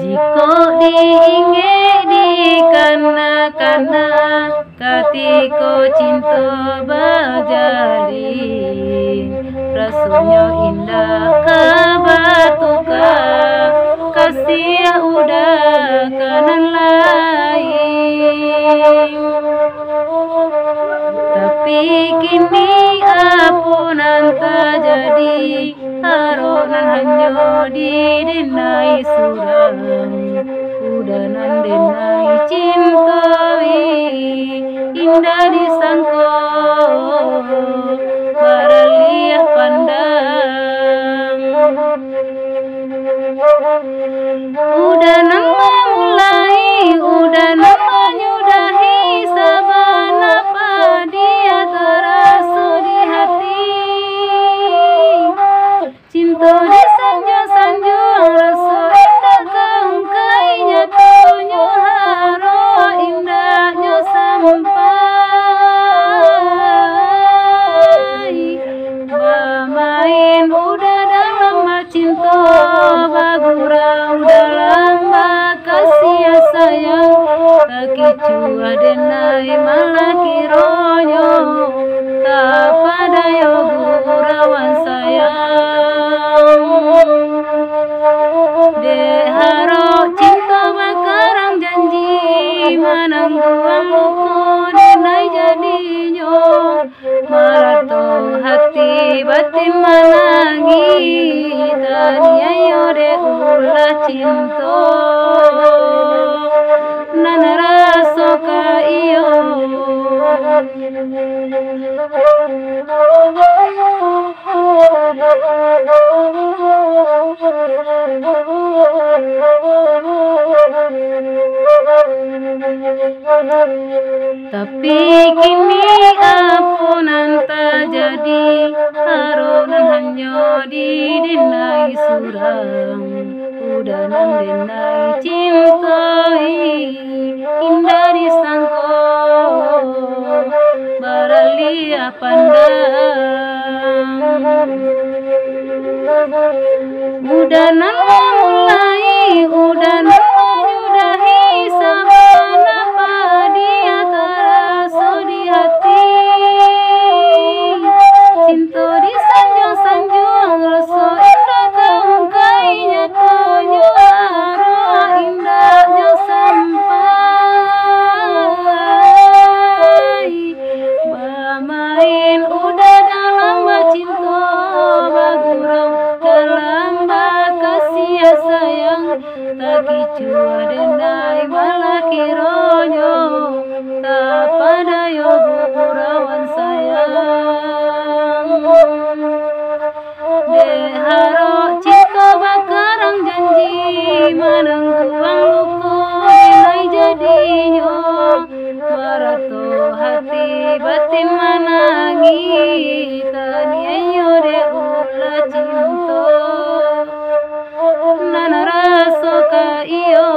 Jika diingat dikana-kana, ketika cinta berjalin, rasanya indah kabatuka, kasih udah kanan lain. Tapi kini apunan tak jadi, haronan hanya didenai surang, udanan denai cintai, indah disangka baraliah pandang. Udanan memulai, udanan menyudahi, saban apa dia terasa di hati. Cinta di sanjung-sanjung, rasa indah kengkainya tunyo haro, indahnya sampai. Bermain udah dalam cinta, bagurau dalam kasih sayang, kakicu adenai malah kironyo, tak pada gurawan sayang. Deharo cinta bakarang janji, menangguang luku denai jadinya, marato hati batin manangi, tania yore ulah cinta, nan rasa ka iyo. Tapi kini apunan tak jadi, haronan hanya didenai surang, udanan denai cintai, indah disangka baraliah pandang. Udanan memulai, udanan menyudahi, saban apa dia terasa di hati. Cinta di sanjung-sanjung, rasa indah kengkainya tunyo haro, indahnya sampai. Bermain udah dalam cinta, bagurau dalam kasih sayang, tak kicu adenai malah kironyo, tak pada gurawan sayang. Deharo cinta bakarang janji, menangguang luku denai jadinya, marato hati batin manangi, tania yore ulah cinta, nan rasa ka iyo.